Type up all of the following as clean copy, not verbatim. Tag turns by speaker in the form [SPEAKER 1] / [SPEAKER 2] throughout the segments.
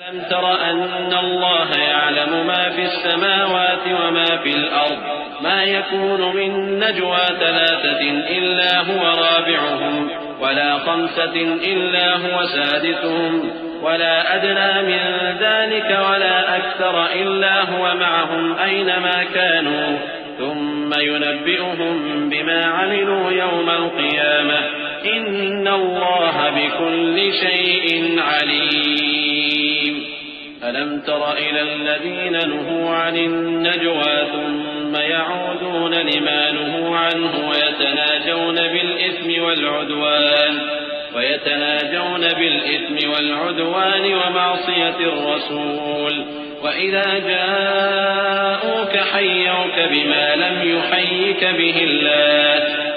[SPEAKER 1] ألم تر أن الله يعلم ما في السماوات وما في الأرض ما يكون من نجوى ثلاثة إلا هو رابعهم ولا خمسة إلا هو سادسهم ولا أدنى من ذلك ولا أكثر إلا هو معهم أينما كانوا ثم ينبئهم بما عملوا يوم القيامة إن الله بكل شيء عليم. ألم تر إلى الذين نهوا عن النجوى ثم يعودون لما نهوا عنه ويتناجون بالإثم والعدوان ومعصية الرسول وإذا جاءوك حيوك بما لم يحيك به الله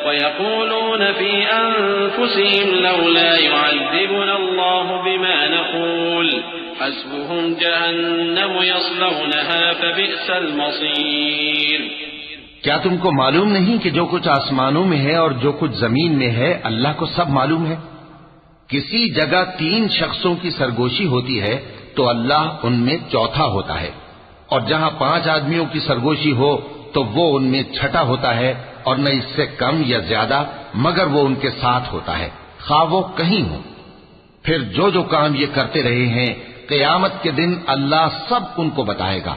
[SPEAKER 1] ويقولون في أنفسهم لولا يعذبنا الله بما نقول حسبهم جهنم يصلونها فبئس المصير.
[SPEAKER 2] کیا تم کو معلوم نہیں کہ جو کچھ آسمانوں میں ہے اور جو کچھ زمین میں ہے اللہ کو سب معلوم ہے؟ کسی جگہ 3 شخصوں کی سرگوشی ہوتی ہے تو اللہ ان میں چوتھا ہوتا ہے، اور جہاں 5 آدمیوں کی سرگوشی ہو تو وہ ان میں چھٹا ہوتا ہے، اور نہ اس سے کم یا زیادہ مگر وہ ان کے ساتھ ہوتا ہے، خواہ وہ کہیں ہو. پھر جو کام یہ کرتے رہے ہیں قیامت کے دن اللہ سب ان کو بتائے گا.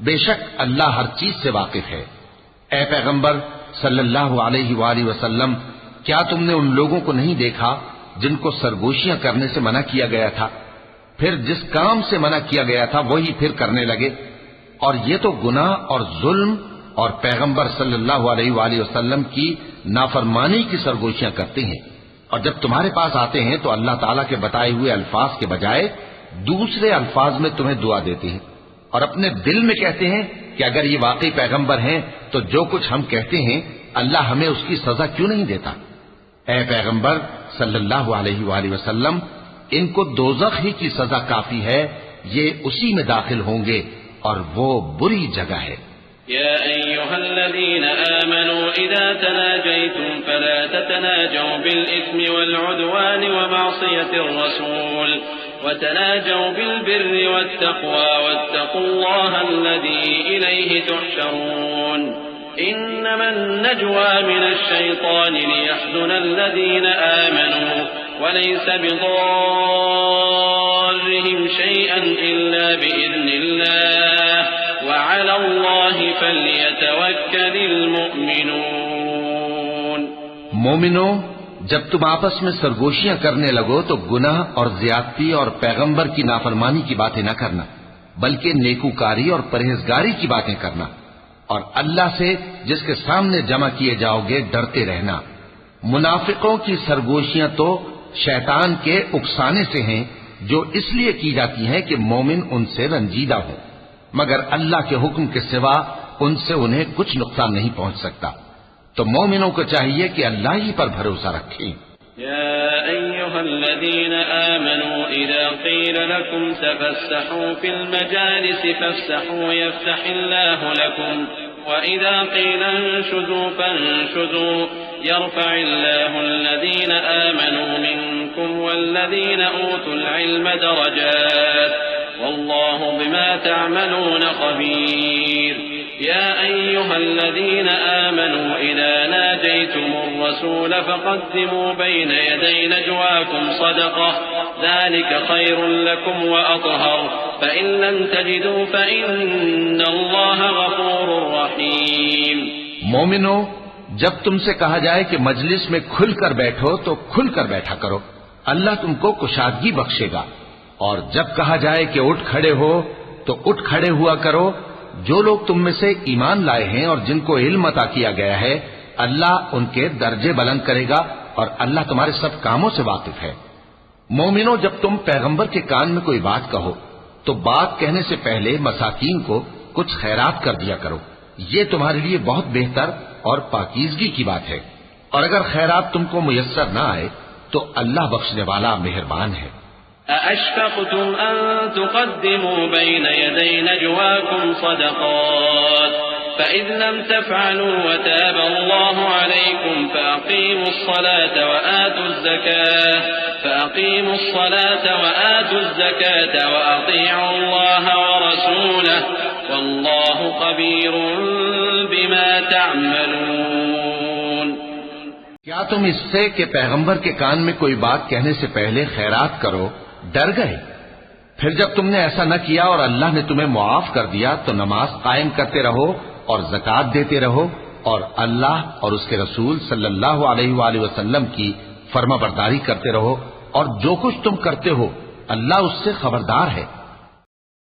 [SPEAKER 2] بے شک اللہ ہر چیز سے واقف ہے. اے پیغمبر صلی اللہ علیہ وآلہ وسلم، کیا تم نے ان لوگوں کو نہیں دیکھا جن کو سرگوشیاں کرنے سے منع کیا گیا تھا، پھر جس کام سے منع کیا گیا تھا وہی پھر کرنے لگے؟ اور یہ تو گناہ اور ظلم اور پیغمبر صلی اللہ علیہ وآلہ وسلم کی نافرمانی کی سرگوشیاں کرتے ہیں. اور جب تمہارے پاس آتے ہیں تو اللہ تعالیٰ کے بتائے ہوئے الفاظ کے بجائے دوسرے الفاظ میں تمہیں دعا دیتے ہیں، اور اپنے دل میں کہتے ہیں کہ اگر یہ واقعی پیغمبر ہیں تو جو کچھ ہم کہتے ہیں اللہ ہمیں اس کی سزا کیوں نہیں دیتا؟ اے پیغمبر صلی اللہ علیہ وآلہ وسلم، ان کو دوزخ ہی کی سزا کافی ہے، یہ اسی میں داخل ہوں گے اور وہ بری جگہ ہے.
[SPEAKER 1] يا أيها الذين آمنوا إذا تناجيتم فلا تتناجوا بالإثم والعدوان ومعصية الرسول وتناجوا بالبر والتقوى واتقوا الله الذي إليه تحشرون. إنما النجوى من الشيطان ليحزن الذين آمنوا وليس بضارهم شيئا إلا بإذن الله وعلى الله فليتوكل المؤمنون.
[SPEAKER 2] مومنو، جب تم آپس میں سرگوشیاں کرنے لگو تو گناہ اور زیادتی اور پیغمبر کی نافرمانی کی باتیں نہ کرنا، بلکہ نیکوکاری اور پرہیزگاری کی باتیں کرنا، اور اللہ سے جس کے سامنے جمع کیے جاؤ گے ڈرتے رہنا. منافقوں کی سرگوشیاں تو شیطان کے اکسانے سے ہیں جو اس لیے کی جاتی ہیں کہ مومن ان سے رنجیدہ ہو، مگر اللہ کے حکم کے سوا ان سے انہیں کچھ نقصان نہیں پہنچ سکتا. تو مومنوں کو چاہیے کہ اللہ ہی پر بھروسہ رکھیں.
[SPEAKER 1] يا أيها الذين آمنوا إذا قيل لكم تفسحوا في المجالس فافسحوا يفسح الله لكم وإذا قيل انشزوا فانشزوا يرفع الله الذين آمنوا منكم والذين أوتوا العلم درجات والله بما تعملون خبير. يا أيها الذين آمنوا إذا ناجيتم الرسول فقدموا بين يدي نجواكم صدقة ذلك خير لكم وأطهر فإن لم تجدوا فإن الله غفور رحيم.
[SPEAKER 2] مومنو، جب تم سے کہا جائے کہ مجلس میں کھل کر بیٹھو تو کھل کر بیٹھا کرو، اللہ تم کو کشادگی بخشے گا. اور جب کہا جائے کہ اٹھ کھڑے ہو تو اٹھ کھڑے ہوا کرو. جو لوگ تم میں سے ایمان لائے ہیں اور جن کو علم عطا کیا گیا ہے اللہ ان کے درجے بلند کرے گا، اور اللہ تمہارے سب کاموں سے واقف ہے. مومنوں، جب تم پیغمبر کے کان میں کوئی بات کہو تو بات کہنے سے پہلے مساکین کو کچھ خیرات کر دیا کرو، یہ تمہارے لیے بہت بہتر اور پاکیزگی کی بات ہے. اور اگر خیرات تم کو میسر نہ آئے تو اللہ بخشنے والا مہربان ہے.
[SPEAKER 1] أأشفقتم أن تقدموا بين يدي نجواكم صدقات فإذ لم تفعلوا وتاب الله عليكم فأقيموا الصلاة وآتوا الزكاة وأطيعوا الله ورسوله والله خبير بما تعملون.
[SPEAKER 2] کیا تم اس سے کہ پیغمبر کے کان میں کوئی بات کہنے سے پہلے خیرات کرو ڈر گئے؟ پھر جب تم نے ایسا نہ کیا اور اللہ نے تمہیں معاف کر دیا تو نماز قائم کرتے رہو اور زکوٰۃ دیتے رہو اور اللہ اور اس کے رسول صلی اللہ علیہ وآلہ وسلم کی فرما برداری کرتے رہو اور جو کچھ تم کرتے ہو اللہ اس سے خبردار ہے.